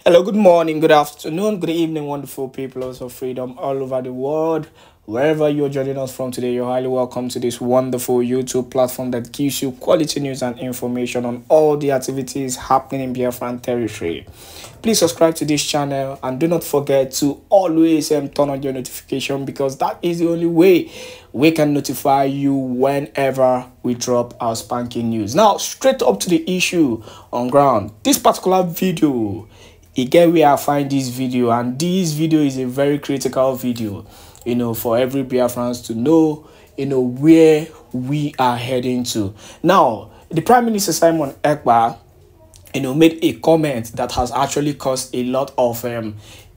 Hello, good morning, good afternoon, good evening, wonderful people of freedom all over the world. Wherever you're joining us from today, you're highly welcome to this wonderful YouTube platform that gives you quality news and information on all the activities happening in Biafran territory. Please subscribe to this channel and do not forget to always turn on your notification, because that is the only way we can notify you whenever we drop our spanking news. Now, straight up to the issue on ground. This particular video, again, where I find this video, and this video is a very critical video, for every Biafrans to know, where we are heading to. Now, the Prime Minister Simon Èkpá, made a comment that has actually caused a lot of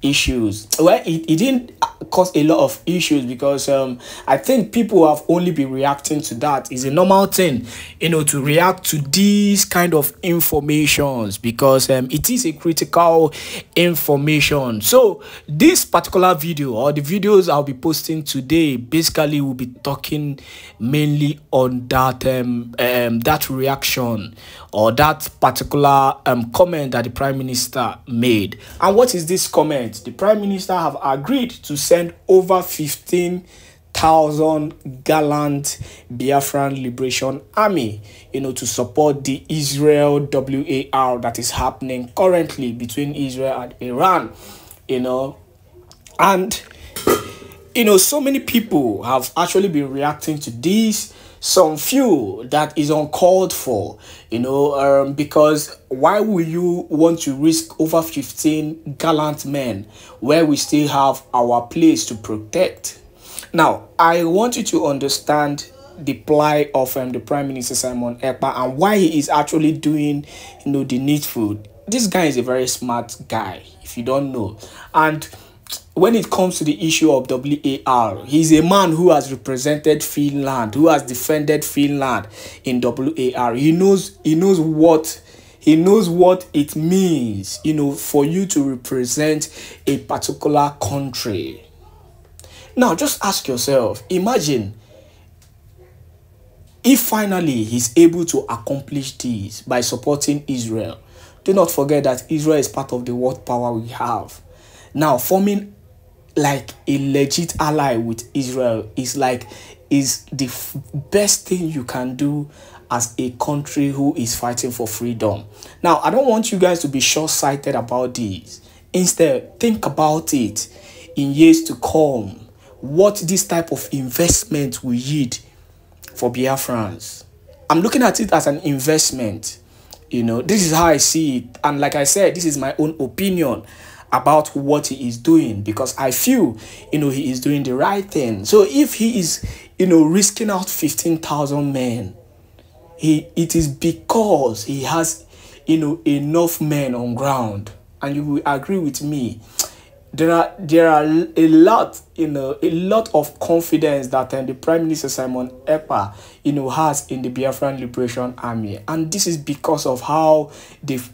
issues. Well, it didn't cause a lot of issues because I think people have only been reacting to that. It's a normal thing, to react to these kind of informations, because it is a critical information. So this particular video, or the videos I'll be posting today, basically will be talking mainly on that that reaction, or that particular comment that the Prime Minister made. And what is this comment? The Prime Minister have agreed to send over 15,000 gallant Biafran Liberation Army, to support the Israel war that is happening currently between Israel and Iran, and so many people have actually been reacting to this. Some few that is uncalled for, because why will you want to risk over 15 gallant men where we still have our place to protect? Now, I want you to understand the plight of the Prime Minister Simon Èkpá and why he is actually doing, the needful. This guy is a very smart guy, if you don't know. And when it comes to the issue of WAR, he's a man who has represented Finland, who has defended Finland in WAR. He knows what it means, for you to represent a particular country. Now, just ask yourself, imagine if finally he's able to accomplish this by supporting Israel. Do not forget that Israel is part of the world power we have. Now, forming like a legit ally with Israel is the best thing you can do as a country who is fighting for freedom. Now, I don't want you guys to be short-sighted about this. Instead, think about it in years to come, what this type of investment will yield for Biafrans. I'm looking at it as an investment. This is how I see it. And like I said, this is my own opinion about what he is doing, because I feel, he is doing the right thing. So if he is, risking out 15,000 men, it is because he has, enough men on ground. And you will agree with me. There are a lot of confidence that the Prime Minister Simon Èkpá, has in the Biafran Liberation Army, and this is because of how they've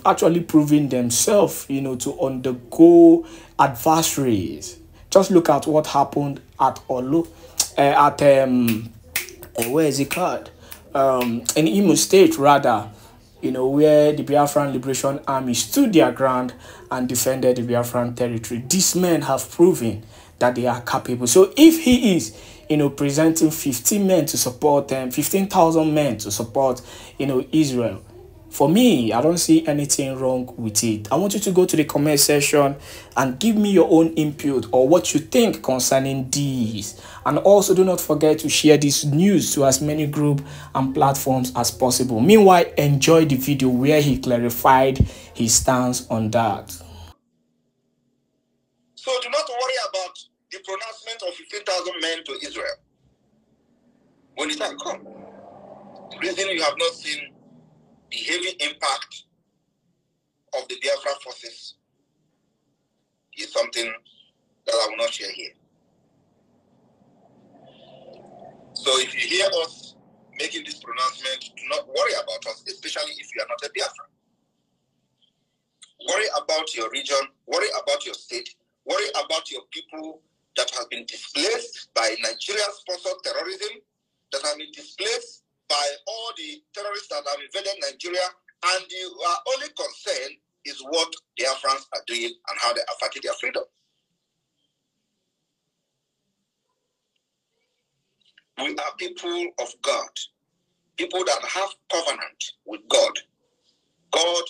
actually proven themselves, to undergo adversaries. Just look at what happened at where is it called? In Imo State, rather, where the Biafran Liberation Army stood their ground and defended the Biafran territory. These men have proven that they are capable. So if he is, presenting 15,000 men to support Israel, for me, I don't see anything wrong with it. I want you to go to the comment section and give me your own input or what you think concerning these. And also, do not forget to share this news to as many groups and platforms as possible. Meanwhile, enjoy the video where he clarified his stance on that. So do not worry about the pronouncement of 15,000 men to Israel when the time comes. The reason you have not seen the heavy impact of the Biafra forces is something that I will not share here. So if you hear us making this pronouncement, do not worry about us, especially if you are not a Biafra. Worry about your region, worry about your state, worry about your people that have been displaced by Nigeria-sponsored terrorism, that have been displaced by all the terrorists that have invaded Nigeria, and you are only concerned is what the Biafrans are doing and how they are fighting their freedom. We are people of God, people that have covenant with God. God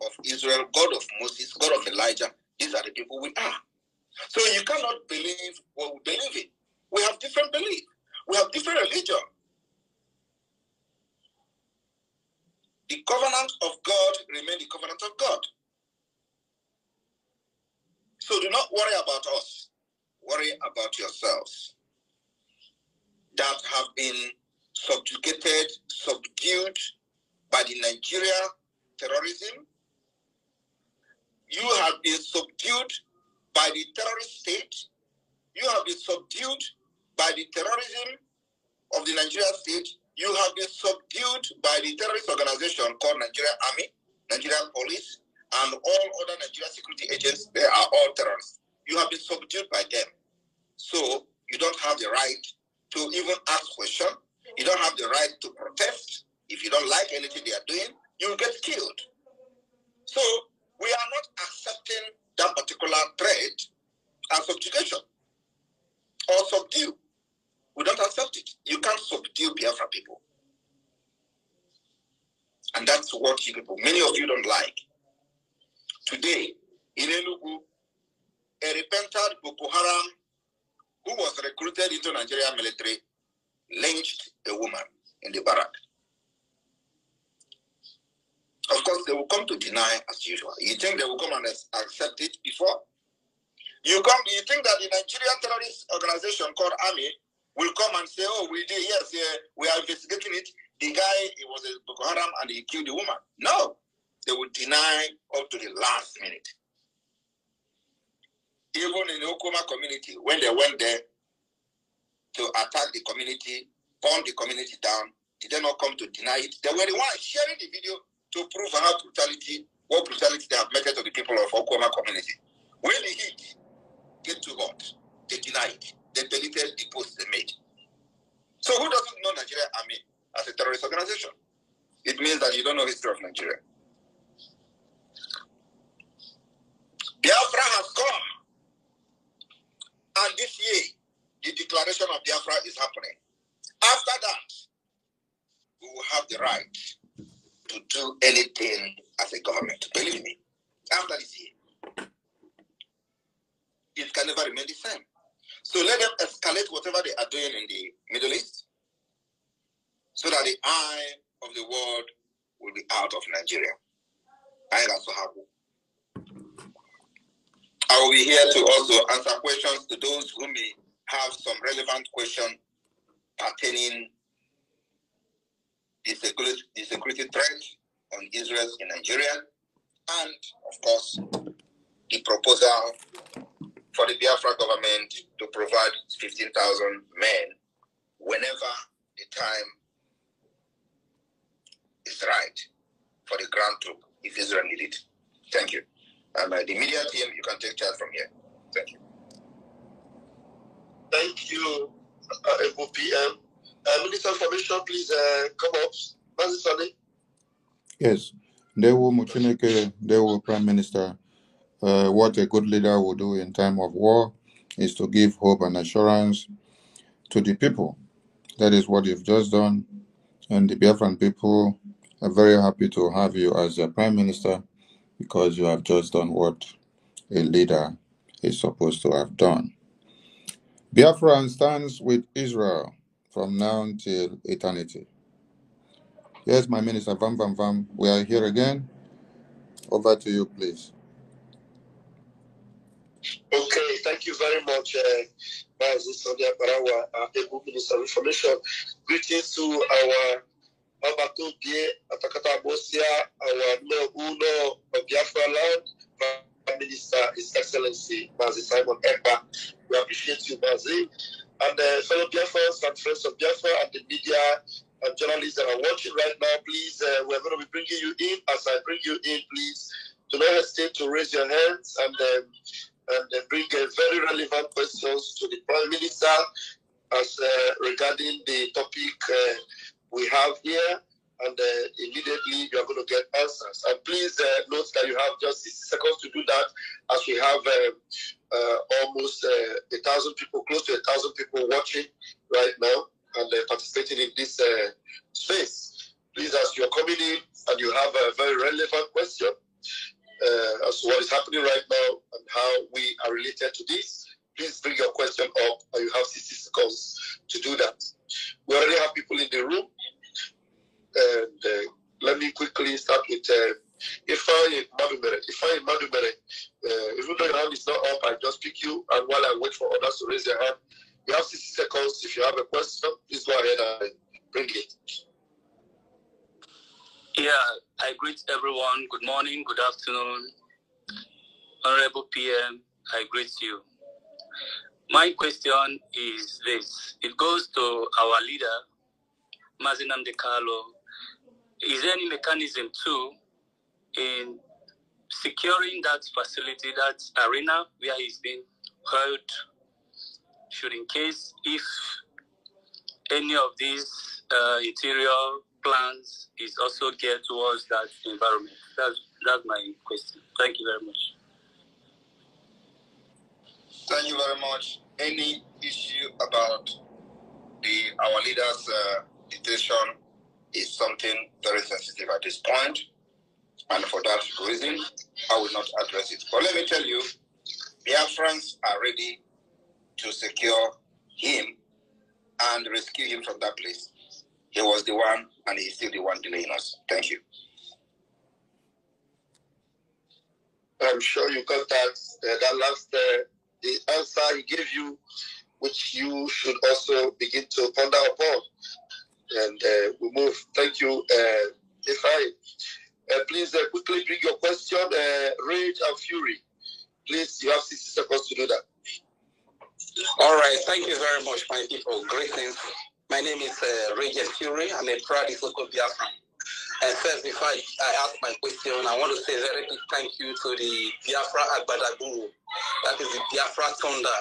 of Israel, God of Moses, God of Elijah. These are the people we are. So you cannot believe what we believe in. We have different beliefs. We have different religion. The covenant of God remains the covenant of God. So do not worry about us. Worry about yourselves that have been subdued by the Nigeria terrorism. You have been subdued by the terrorist state. You have been subdued by the terrorism of the Nigerian state. You have been subdued by the terrorist organization called Nigerian Army, Nigerian Police, and all other Nigerian security agents. They are all terrorists. You have been subdued by them. So you don't have the right to even ask questions. You don't have the right to protest. If you don't like anything they are doing, you will get killed. So we are not accepting that particular threat as subjugation or subdue. We don't accept it. You can't subdue Biafra people. And that's what you people, many of you don't like. Today, in Enugu, a repentant Boko Haram who was recruited into Nigerian military lynched a woman in the barrack. Of course, they will come to deny as usual. You think they will come and accept it before? You think that the Nigerian terrorist organization called Army will come and say, oh, we did, yes, we are investigating it. The guy, he was a Boko Haram and he killed the woman. No, they will deny up to the last minute. Even in the Okuma community, when they went there to attack the community, burn the community down, did they not come to deny it? They were the ones sharing the video to prove what brutality they have meted to the people of Okuma community. When the heat get too hot, they deny it. They deleted the post they made. So who doesn't know Nigeria Army as a terrorist organization? It means that you don't know the history of Nigeria. Biafra has come. And this year, the declaration of Biafra is happening. After that, we will have the right to do anything as a government. Believe me, after this year, it can never remain the same. So let them escalate whatever they are doing in the Middle East so that the eye of the world will be out of Nigeria. I will be here to also answer questions to those who may have some relevant question pertaining the security threat on Israel in Nigeria, and of course the proposal for the Biafra government to provide 15,000 men whenever the time is right for the ground troop if Israel need it. Thank you. And the media team, you can take charge from here. Thank you. Thank you, PM. Minister of Information, please come up. Yes, they will Muchineke, they will Prime Minister. What a good leader will do in time of war is to give hope and assurance to the people. That is what you've just done. And the Biafran people are very happy to have you as their Prime Minister because you have just done what a leader is supposed to have done. Biafra stands with Israel from now till eternity. Yes, my minister, Vam, we are here again. Over to you, please. Okay, thank you very much, Minister of Information. Greetings to our Abatobie, Atakata Bosia, our No Uno of Biafra land, Prime Minister, His Excellency, Mazi Simon Èkpá. We appreciate you, Mazi. And fellow Biafrans and friends of Biafra and the media and journalists that are watching right now, please, we're going to be bringing you in. As I bring you in, please, do not hesitate to raise your hands and bring very relevant questions to the Prime Minister as regarding the topic we have here. and immediately you are going to get answers. And please note that you have just 60 seconds to do that, as we have almost 1,000 people, close to 1,000 people watching right now and participating in this space. Please, as you're coming in and you have a very relevant question as to what is happening right now and how we are related to this, please bring your question up, and you have 60 seconds to do that. We already have people in the room, and let me quickly start with Ĩśřèàļ Madumere. Ĩśřèàļ Madumere, even though your hand is not up, I just pick you, and while I wait for others to raise their hand, you have 60 seconds. If you have a question, please go ahead and bring it. Yeah, I greet everyone. Good morning, good afternoon. Honorable PM, I greet you. My question is this. It goes to our leader, Mazi Nnamdi Kanu. Is there any mechanism too in securing that facility, that arena where he's been held, should in case if any of these interior plans is also geared towards that environment? That's my question. Thank you very much. Thank you very much. Any issue about our leader's detention is something very sensitive at this point, and for that reason, I will not address it. But let me tell you, Biafrans are ready to secure him and rescue him from that place. He was the one, and he's still the one delaying us. Thank you. I'm sure you got that last the answer he gave you, which you should also begin to ponder upon. And we move. Thank you, Ĩśřèàļ. Please quickly bring your question, Rage and Fury. Please, you have 60 seconds to do that. All right. Thank you very much, my people. Greetings. My name is Rage and Fury. I'm a proud local Biafra. And first, before I ask my question, I want to say a very big thank you to the Biafra Agbadagburu. That is the Biafra Thunder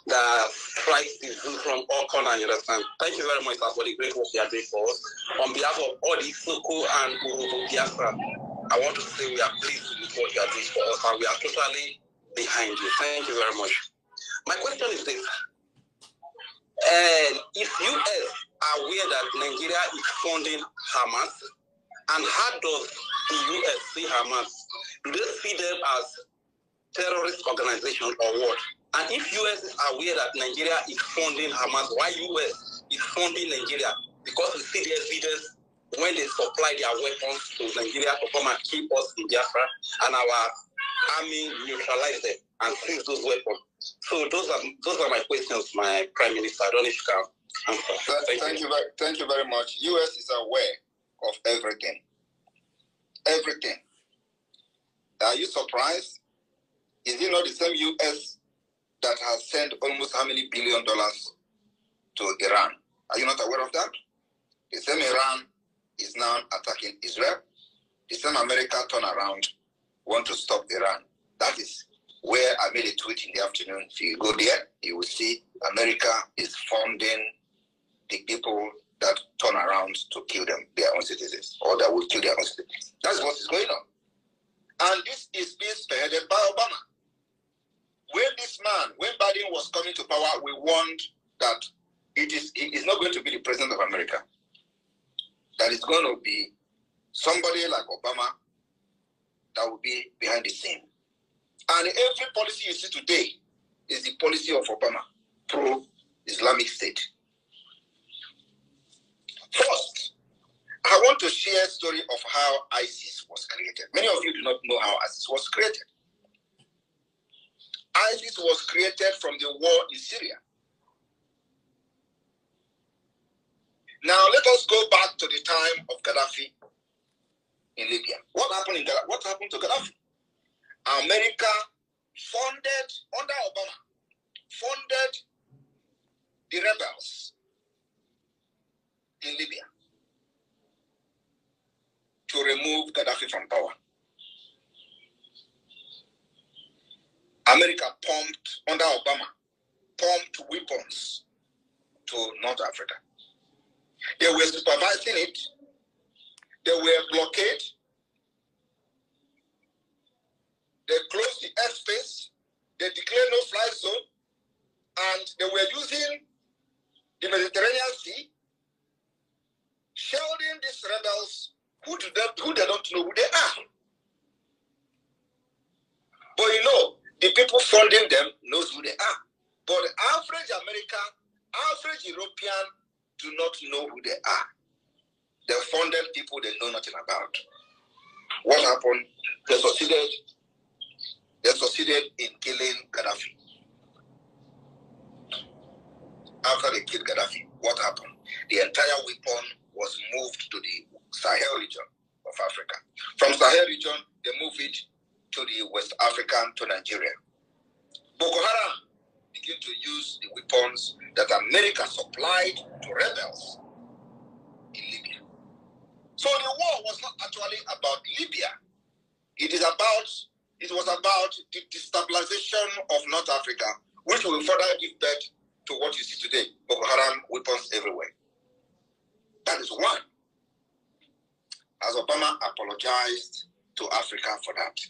that strikes the zoo from all corners, you understand? Thank you very much for the great work you are doing for us. On behalf of all the Soko and Urubu Biafra, I want to say we are pleased with what you are doing for us, and we are totally behind you. Thank you very much. My question is this. If US are aware that Nigeria is funding Hamas, and how does the US see Hamas? Do they see them as terrorist organization or what? And if US is aware that Nigeria is funding Hamas, why US is funding Nigeria? Because we see the evidence when they supply their weapons to Nigeria to come and keep us in Biafra, and our army neutralize them and seize those weapons. So those are my questions, my Prime Minister. I don't know if you can answer. Thank you very much. US is aware of everything. Everything. Are you surprised? Is it not the same US that has sent almost how many $1 billion to Iran? Are you not aware of that? The same Iran is now attacking Israel. The same America turn around, want to stop Iran. That is where I made a tweet in the afternoon. If you go there, you will see America is funding the people that turn around to kill their own citizens, or that will kill their own citizens. That's what is going on. And this is being spearheaded by Obama. When Biden was coming to power, we warned that he is not going to be the president of America. That it's going to be somebody like Obama that will be behind the scene. And every policy you see today is the policy of Obama, pro-Islamic State. First, I want to share a story of how ISIS was created. Many of you do not know how ISIS was created. ISIS was created from the war in Syria. Now let us go back to the time of Gaddafi in Libya. What happened to Gaddafi? America funded, under Obama, funded the rebels in Libya to remove Gaddafi from power. America pumped, under Obama, pumped weapons to North Africa. They were supervising it, There were blockade. They closed the airspace. They declared no fly zone. And they were using the Mediterranean Sea, shielding these rebels who they don't know who they are. But you know, the people funding them knows who they are. But the average American, average European do not know who they are. They funded people they know nothing about. What happened? They succeeded in killing Gaddafi. After they killed Gaddafi, what happened? The entire weapon was moved to the Sahel region of Africa. From Sahel region, they moved it to the West African, to Nigeria. Boko Haram began to use the weapons that America supplied to rebels in Libya. So the war was not actually about Libya. It was about the destabilization of North Africa, which will further give birth to what you see today, Boko Haram weapons everywhere. That is one. Has Obama apologized to Africa for that?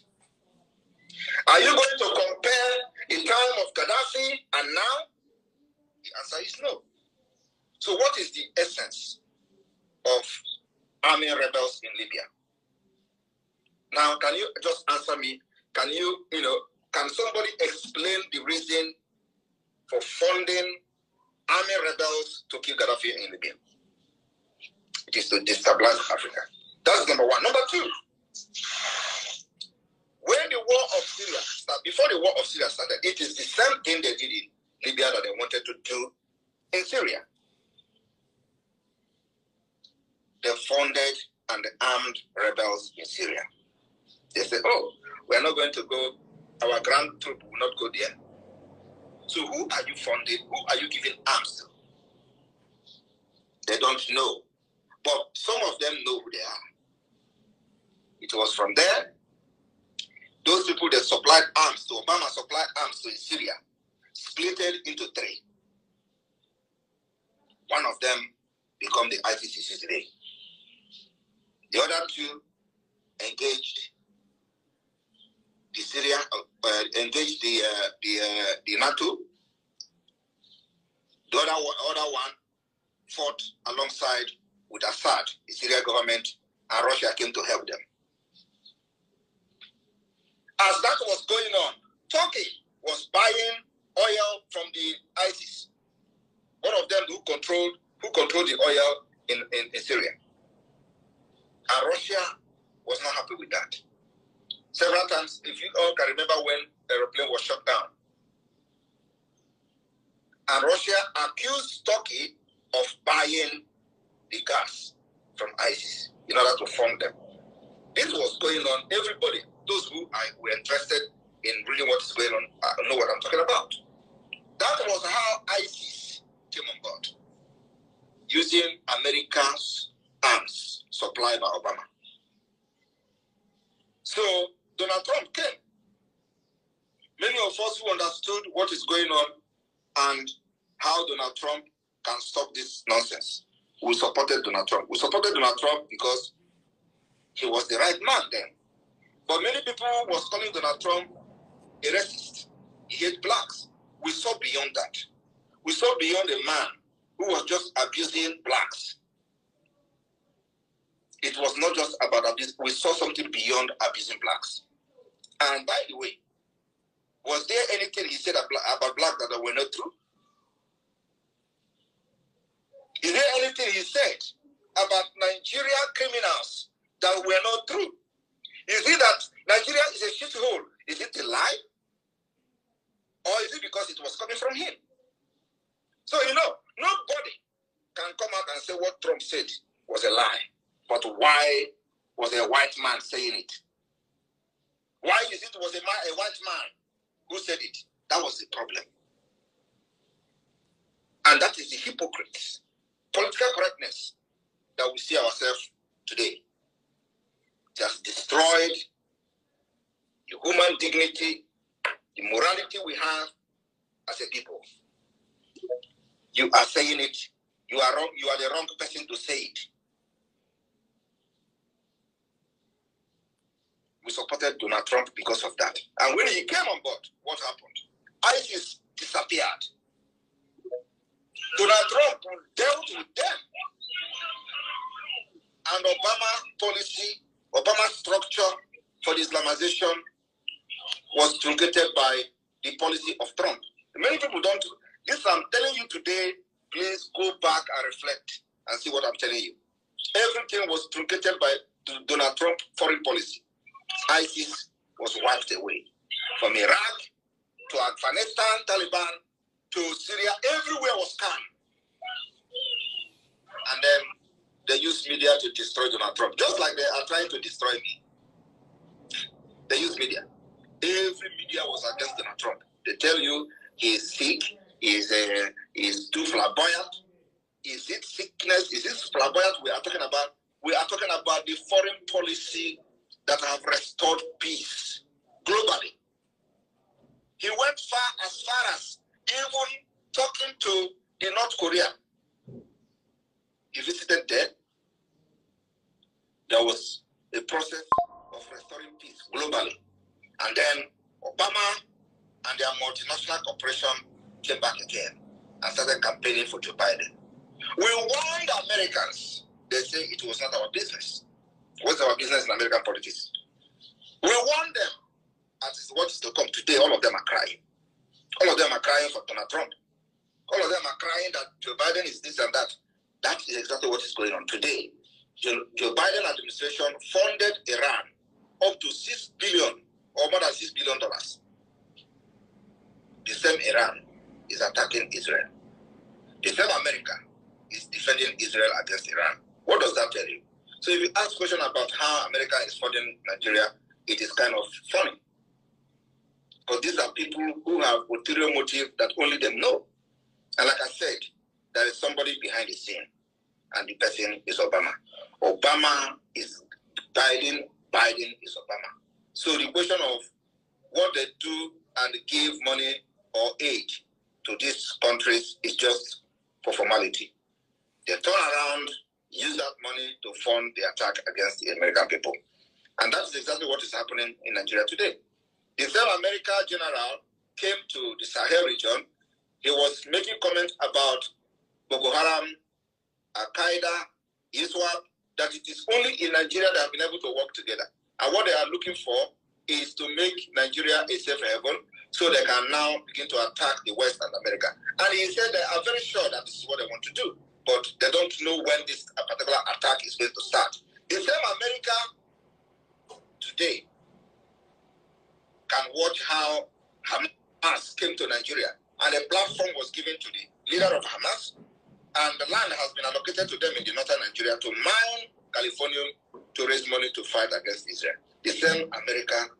Are you going to compare the time of Gaddafi and now? The answer is no. So what is the essence of arming rebels in Libya? Now, can you just answer me? Can somebody explain the reason for funding army rebels to kill Gaddafi in Libya? It is to destabilize Africa. That's number one. Number two, when the war of Syria started, before the war of Syria started, it is the same thing they did in Libya that they wanted to do in Syria. They funded and armed rebels in Syria. They said, oh, we are not going to go, our ground troop will not go there. So who are you funding? Who are you giving arms to? They don't know. But some of them know who they are. It was from there. Those people that supplied arms to Obama, supplied arms to Syria, splitted into three. One of them become the ICC today. The other two engaged the Syria, engaged the NATO. The other one fought alongside with Assad, the Syrian government, and Russia came to help them. As that was going on, Turkey was buying oil from the ISIS. One of them who controlled the oil in Syria. And Russia was not happy with that. Several times, if you all can remember when the aeroplane was shut down. And Russia accused Turkey of buying the gas from ISIS in order to fund them. This was going on. Everybody, those who were interested in reading what is going on, know what I'm talking about. That was how ISIS came on board, using America's arms supplied by Obama. So Donald Trump came. Many of us who understood what is going on and how Donald Trump can stop this nonsense, we supported Donald Trump. We supported Donald Trump because he was the right man then. But many people was calling Donald Trump a racist. He hated blacks. We saw beyond that. We saw beyond a man who was just abusing blacks. It was not just about abuse. We saw something beyond abusing blacks. And by the way, was there anything he said about blacks that were not true? Is there anything he said about Nigerian criminals that were not true? Is it that Nigeria is a shithole? Is it a lie? Or is it because it was coming from him? So, nobody can come out and say what Trump said was a lie. But why was a white man saying it? Why is it was a white man who said it? That was the problem. And that is the hypocrites. Political correctness that we see ourselves today. It has destroyed the human dignity, the morality we have as a people. You are saying it. You are wrong. You are the wrong person to say it. we supported Donald Trump because of that. And when he came on board, what happened? ISIS disappeared. Donald Trump dealt with them. And Obama policy, Obama structure for the Islamization was truncated by the policy of Trump. Many people don't. This I'm telling you today, please go back and reflect and see what I'm telling you. Everything was truncated by Donald Trump foreign policy. ISIS was wiped away. From Iraq to Afghanistan, Taliban, to Syria, everywhere was scanned. And then they used media to destroy Donald Trump, just like they are trying to destroy me. They use media. Every media was against Donald Trump. They tell you he is sick, he is too flamboyant. Is it sickness? Is it flamboyant we are talking about? We are talking about the foreign policy that have restored peace globally. He went as far as even talking to the North Korea. He visited there. There was a process of restoring peace globally. And then Obama and their multinational corporation came back again and started campaigning for Joe Biden. We warned the Americans. They say it was not our business. What's our business in American politics? We warned them. As what is to come today, all of them are crying. All of them are crying for Donald Trump. All of them are crying that Joe Biden is this and that. That is exactly what is going on today. Joe Biden administration funded Iran up to $6 billion or more than $6 billion. The same Iran is attacking Israel. The same America is defending Israel against Iran. What does that tell you? So if you ask a question about how America is funding Nigeria, it is kind of funny. Because these are people who have ulterior motive that only them know. And like I said, there is somebody behind the scene. And the person is Obama. Obama is Biden. Biden is Obama. So the question of what they do and give money or aid to these countries is just for formality. They turn around, use that money to fund the attack against the American people. And that's exactly what is happening in Nigeria today. The same American general came to the Sahel region. He was making comments about Boko Haram, Al-Qaeda, Ĩśṛèàļ, that it is only in Nigeria they have been able to work together. And what they are looking for is to make Nigeria a safe haven so they can now begin to attack the West and America. And he said they are very sure that this is what they want to do, but they don't know when this particular attack is going to start. The same America today can watch how Hamas came to Nigeria, and a platform was given to the leader of Hamas, and the land has been allocated to them in the northern Nigeria to mine Californium to raise money to fight against Israel. The same America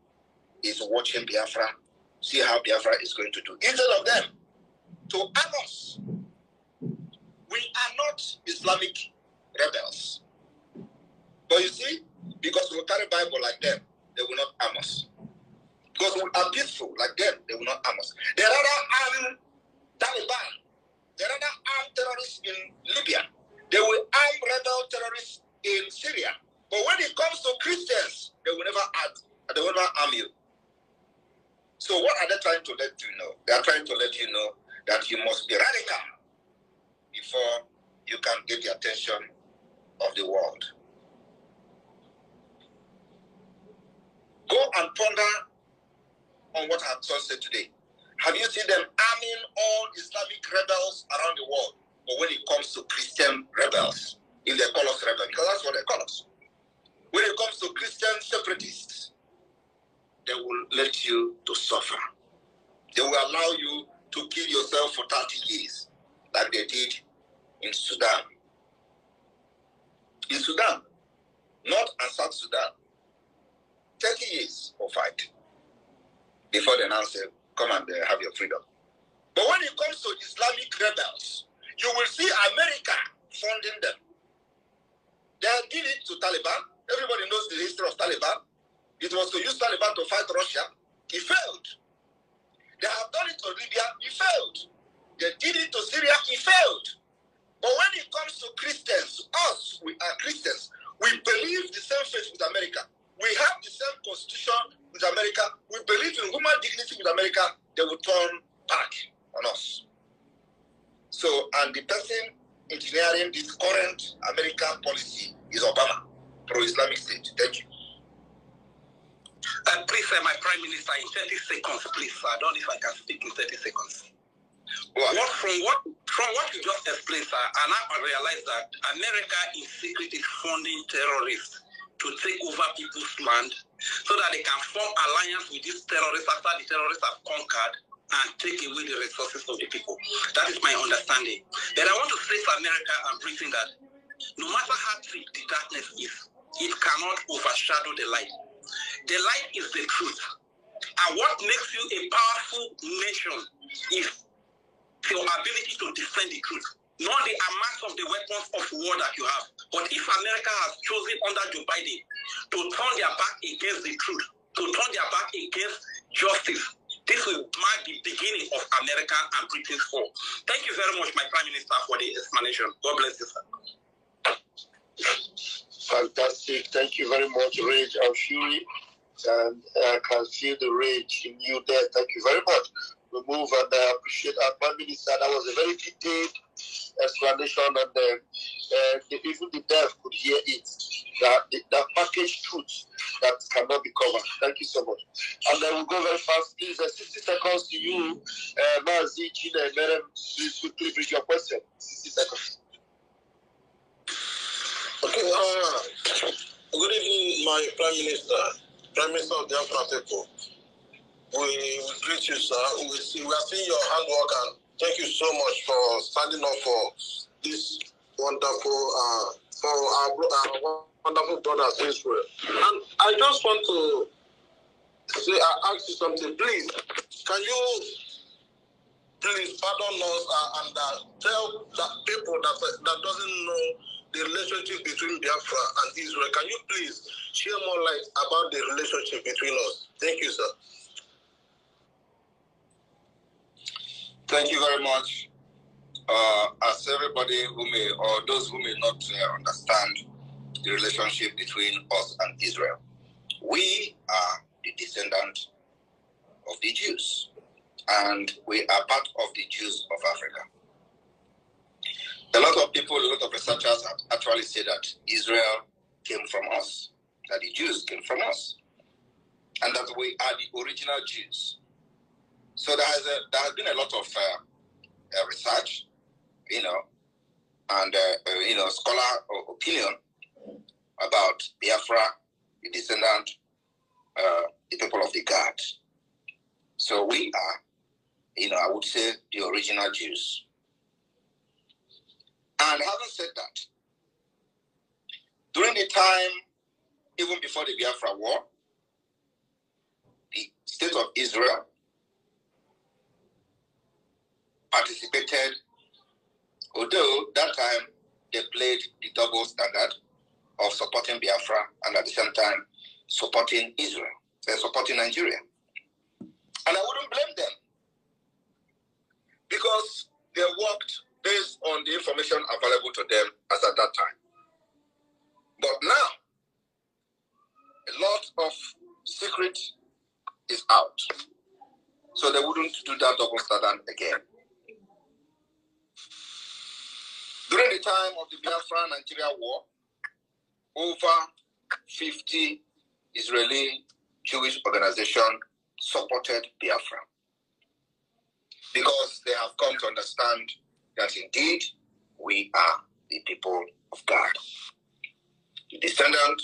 is watching Biafra, see how Biafra is going to do. Instead of them to arm us, we are not Islamic rebels. But you see, because we carry Bible like them, they will not arm us. Because we are peaceful like them, they will not arm us. They rather arm Taliban. They rather arm terrorists in Libya. They will arm rebel terrorists in Syria. But when it comes to Christians, they will never arm you. So what are they trying to let you know? They are trying to let you know that you must be radical before you can get the attention of the world. Go and ponder on what I have just said today. Have you seen them arming all Islamic rebels around the world? But when it comes to Christian rebels, if they call us rebels, because that's what they call us. When it comes to Christian separatists, they will let you to suffer. They will allow you to kill yourself for 30 years, like they did in Sudan. In Sudan, North and South Sudan, 30 years of fight before they now say, come and have your freedom. But when it comes to Islamic rebels, you will see America funding them. They did it to Taliban. Everybody knows the history of Taliban. It was to use Taliban to fight Russia. It failed. They have done it to Libya. It failed. They did it to Syria. It failed. But when it comes to Christians, us, we are Christians. We believe the same faith with America. we have the same constitution with America. We believe in human dignity with America. They will turn back on us. So, and the person engineering this current American policy is Obama, pro-Islamic state. Thank you. Please, my Prime Minister, in 30 seconds, please. I don't know if I can speak in 30 seconds. From what you just explained, sir, and I realize that America in secret is funding terrorists to take over people's land so that they can form alliance with these terrorists after the terrorists have conquered and take away the resources of the people. That is my understanding. But I want to say to America and Britain that no matter how thick the darkness is, it cannot overshadow the light. The light is the truth. And what makes you a powerful nation is your ability to defend the truth, not the amount of the weapons of war that you have. But if America has chosen under Joe Biden to turn their back against the truth, to turn their back against justice, this will mark the beginning of America and Britain's fall. Thank you very much, my Prime Minister, for the explanation. God bless you, sir. Fantastic. Thank you very much, Rage and Fury. And I can feel the rage in you there. Thank you very much. We move, and I appreciate our Prime Minister. That was a very detailed explanation, and even the deaf could hear it. That packaged truth that cannot be covered. Thank you so much. And then we'll go very fast. Please, 60 seconds to you. Mazi, Gina, and Merem, please quickly bring your question. 60 seconds. Okay. Good evening, my Prime Minister. Prime Minister of the Biafra people. We greet you, sir. We are seeing your hard work, and thank you so much for standing up for this wonderful, for our wonderful brothers Israel. And I just want to say, ask you something, please. Can you please pardon us and tell the people that doesn't know the relationship between Biafra and Israel? Can you please share more light about the relationship between us? Thank you, sir. Thank you very much. As everybody who may, or those who may not understand the relationship between us and Israel, we are the descendant of the Jews, and we are part of the Jews of Africa. A lot of people, a lot of researchers have actually said that Israel came from us, that the Jews came from us, and that we are the original Jews. So there has been a lot of research, and scholar opinion about Biafra, the descendant, the people of the God. So we are, I would say, the original Jews. And having said that, during the time, even before the Biafra War, the state of Israel participated, although that time they played the double standard of supporting Biafra and at the same time supporting Israel, supporting Nigeria. And I wouldn't blame them, because they worked based on the information available to them as at that time. But now, a lot of secret is out. So they wouldn't do that double standard again. During the time of the Biafra-Nigeria war, over 50 Israeli Jewish organizations supported Biafra, because they have come to understand that indeed we are the people of God, the descendant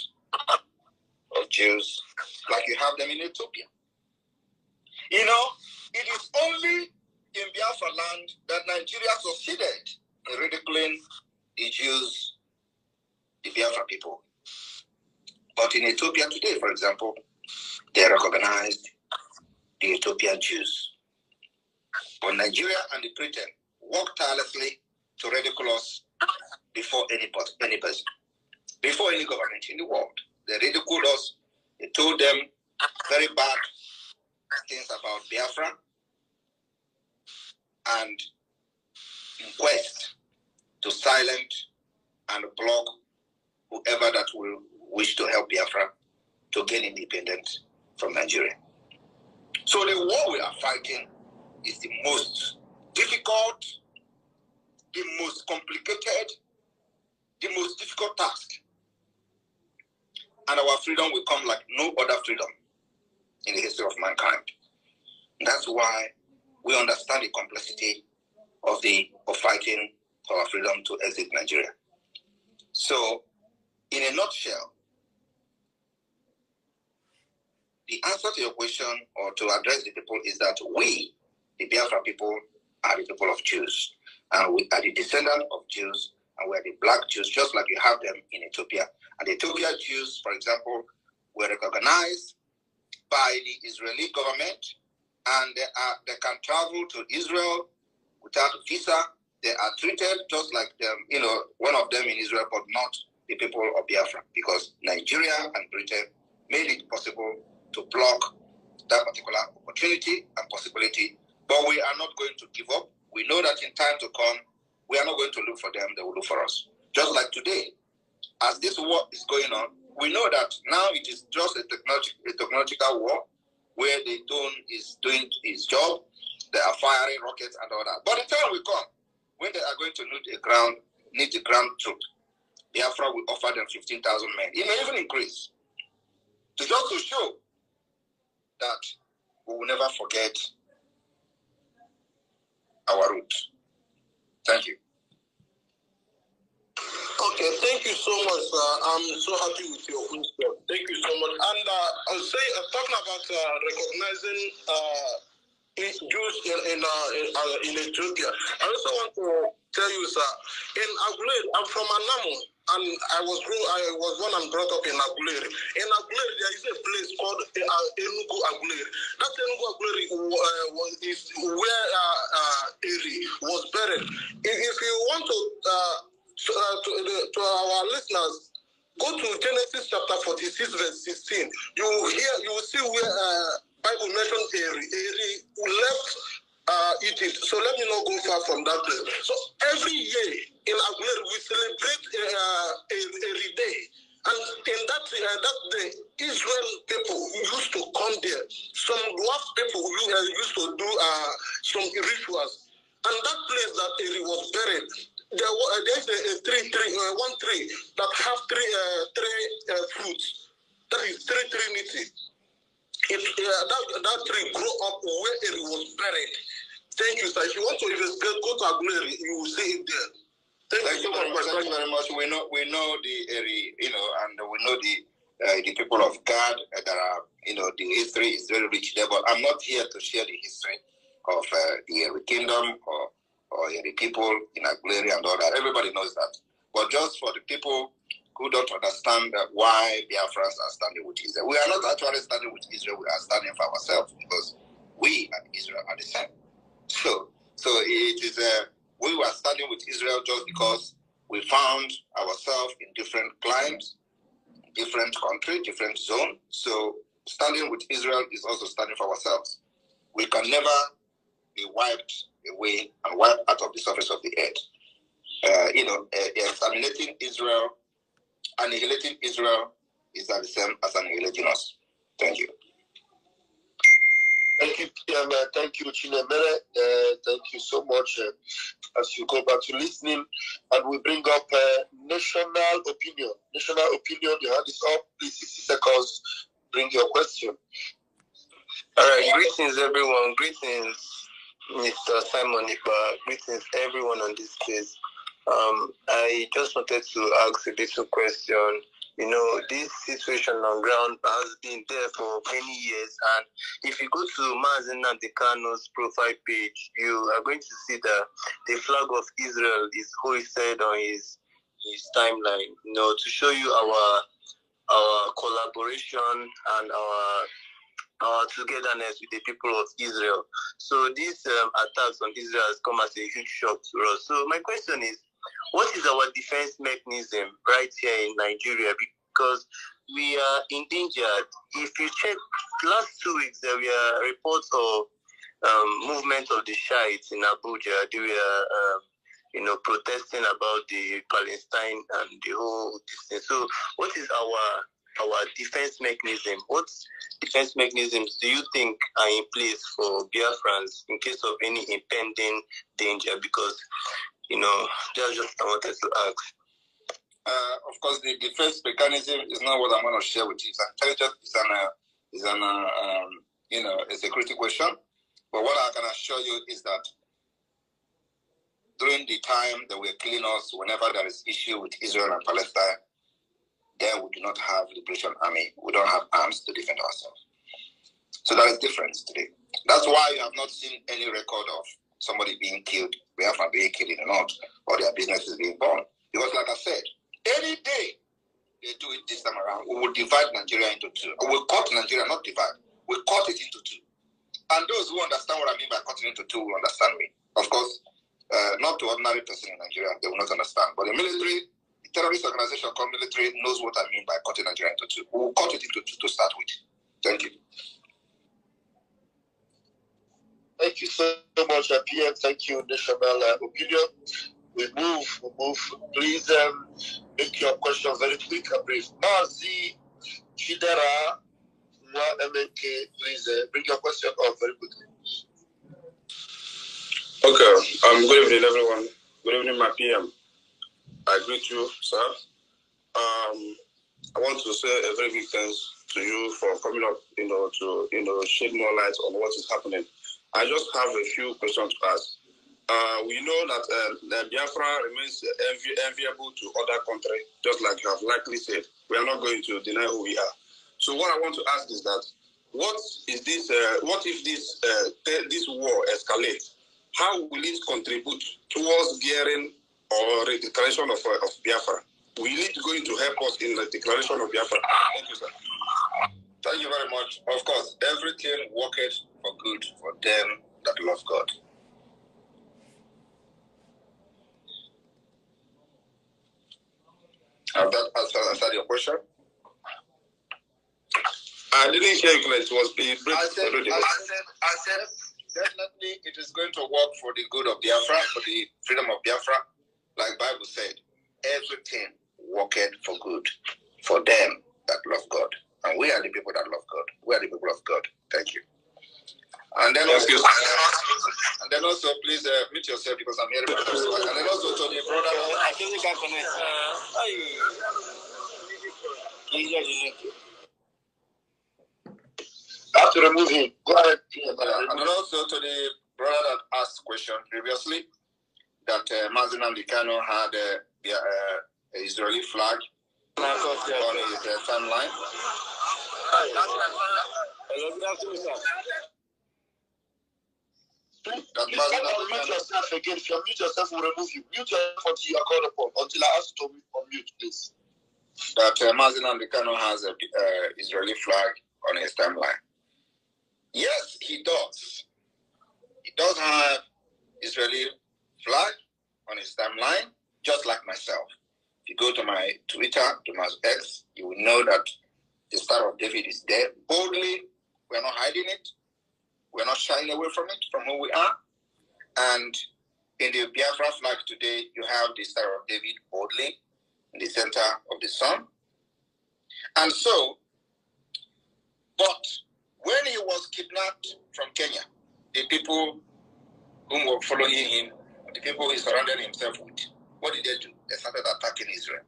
of Jews, like you have them in Ethiopia. It is only in Biafra land that Nigeria succeeded in ridiculing the Jews, the Biafra people. But in Ethiopia today, for example, they recognized the Ethiopian Jews. But Nigeria and the Britain worked tirelessly to ridicule us before any person, before any government in the world. They ridiculed us. They told them very bad things about Biafra, and in quest to silence and block whoever that will wish to help Biafra, to gain independence from Nigeria. So the war we are fighting is the most difficult, the most complicated, the most difficult task. And our freedom will come like no other freedom in the history of mankind. That's why we understand the complexity of fighting for our freedom to exit Nigeria. So, in a nutshell, the answer to your question, or to address the people, is that we, the Biafra people, are the people of Jews. And we are the descendants of Jews, and we are the black Jews, just like you have them in Ethiopia. And the Ethiopian Jews, for example, were recognized by the Israeli government, and they can travel to Israel without visa. They are treated just like them, one of them in Israel, but not the people of Biafra, because Nigeria and Britain made it possible to block that particular opportunity and possibility. But we are not going to give up. We know that in time to come, we are not going to look for them, they will look for us. Just like today, as this war is going on, we know that now it is just a technological war where the drone is doing its job. They are firing rockets and all that. But the time will come when they are going to need the ground troop. Biafra will offer them 15,000 men. It may even increase. To show that we will never forget our roots. Thank you. Okay, thank you so much, sir. I'm so happy with your question. Thank you so much. And I'll say, talking about recognizing Jews in Ethiopia, I also want to tell you, sir, in Aguleri, I'm from Anamo, and I was born and brought up in Aguleri. In Aguleri, there is a place called Enugu Aguleri. That Enugu Aguleri is where Eri was buried. If you want to our listeners, go to Genesis chapter 46, verse 16. You will see where Bible mentioned Eri left Egypt. So let me not go far from that place. So every year in Aguleri we celebrate Eri Day, and in that day, Israel people used to come there. Some Dwarf people used to do some rituals, and that place that Eri was buried. There's one tree that have three fruits. That is Trinity. That tree grew up where it was buried. Thank you, sir. If you want to go to Aguleri, you will see it there. Thank you very much. Thank you very much. We know the area, and we know the people of God that are, the history is very rich there. But I'm not here to share the history of the Eri kingdom or the people in Aguleri and all that. Everybody knows that. But just for the people who don't understand why Biafrans are standing with Israel, we are not actually standing with Israel. We are standing for ourselves, because we and Israel are the same. So it is we were standing with Israel just because we found ourselves in different climes, different country, different zone. So standing with Israel is also standing for ourselves. We can never be wiped away and wiped out of the surface of the earth. Exterminating Israel, annihilating Israel is the same as annihilating us. Thank you. Thank you, Pierre. Thank you, Chinemere. Thank you so much. As you go back to listening, and we bring up national opinion. National opinion, your hand is up. Please, 60 seconds. Bring your question. All right. Greetings, everyone. Greetings, Mr. Simon Èkpá. Greetings, everyone on this case. I just wanted to ask a little question. This situation on ground has been there for many years, and if you go to Mazi Nnamdi Kanu's profile page, you are going to see that the flag of Israel is hoisted on his timeline, to show you our collaboration and our togetherness with the people of Israel. So these attacks on Israel has come as a huge shock to us. So my question is, what is our defense mechanism right here in Nigeria? Because we are endangered. If you check, last 2 weeks there were reports of movement of the Shiites in Abuja. They were, protesting about the Palestine and the whole thing. So what is our our defense mechanism. What defense mechanisms do you think are in place for Biafrans in case of any impending danger? Because, that's just what I wanted to ask. Of course, the defense mechanism is not what I'm going to share with you. It's a security question. But what I can assure you is that during the time that we're killing us, whenever there is issue with Israel and Palestine, then we do not have Liberation Army. We don't have arms to defend ourselves. So there is difference today. That's why you have not seen any record of somebody being killed, Biafra being killed in the north, or their businesses being burned. Because like I said, any day they do it this time around, we will divide Nigeria into two. We will cut Nigeria, not divide. We cut it into two. And those who understand what I mean by cutting into two will understand me. Of course, not the ordinary person in Nigeria, they will not understand. But the military, the terrorist organization called military knows what I mean by cutting Nigeria into two. We will cut it into two to start with. Thank you. Thank you so much, PM. Thank you, national opinion. We move. Please make your question very quick and brief. Mazi Chidera, MNK, please bring your question up very quickly. Okay. Good evening, everyone. Good evening, my PM. I greet you, sir. I want to say a very big thanks to you for coming up, to shed more light on what is happening. I just have a few questions to ask. We know that Biafra remains enviable to other countries, just like you have likely said. We are not going to deny who we are. So what I want to ask is that, what if this war escalates? How will it contribute towards gearing or the declaration of Biafra? Will it going to help us in the declaration of Biafra? Thank you, sir. Thank you very much. Of course, everything worketh for good for them that love God. Have that answered your question? I didn't hear you. It was being brief. I said, definitely it is going to work for the good of Biafra, for the freedom of Biafra. Like Bible said, everything worketh for good for them that love God. And we are the people that love God. We are the people of God. Thank you. And then also, please mute yourself because I'm hearing my voice. And then also to the brother. Have to remove him. Go ahead. And then also to the brother that asked question previously, that Mazi Nnamdi Kanu had the Israeli flag on his timeline. Hello, good afternoon, sir. Mute yourself again. If you mute yourself, we'll remove you. Mute yourself until you are called upon. Until I ask you to unmute, please. That Mazi Nnamdi Kanu has an Israeli flag on his timeline. Yes, he does. He does have Israeli flag on his timeline, just like myself. If you go to my Twitter, to my X, you will know that the Star of David is there boldly. We're not hiding it. We're not shying away from it, from who we are. And in the Biafra flag today, you have the Star of David boldly in the center of the sun. And so, but when he was kidnapped from Kenya, the people whom were following him, the people he surrounded himself with, what did they do? They started attacking Israel.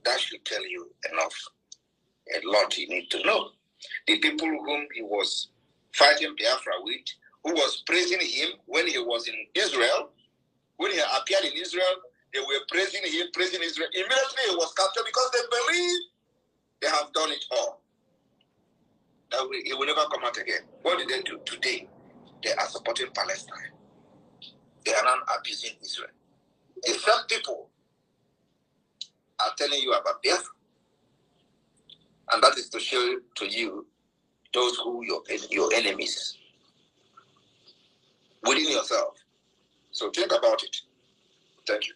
That should tell you enough. A lot you need to know. The people whom he was fighting Biafra with, who was praising him when he was in Israel, when he appeared in Israel, they were praising him, praising Israel. Immediately he was captured because they believe they have done it all. That he will never come out again. What did they do today? They are supporting Palestine. They are not abusing Israel. The same people are telling you about Biafra. And that is to show to you those who your enemies within yourself. So think about it. Thank you.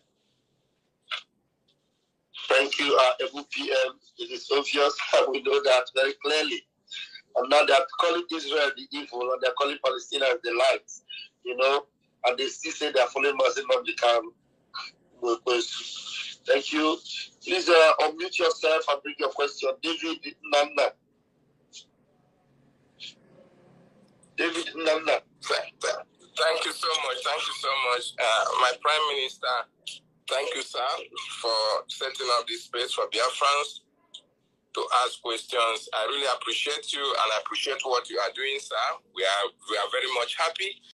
Thank you, Ebu PM. It is obvious. We know that very clearly. And now they are calling Israel the evil, and they are calling Palestinians the light. And they still say they are following Mazi Nnamdi Kanu. Thank you. Please unmute yourself and bring your question. David Nanda. David Nanda. Thank you so much. Thank you so much. My Prime Minister, thank you, sir, for setting up this space for Biafrans to ask questions. I really appreciate you and I appreciate what you are doing, sir. We are very much happy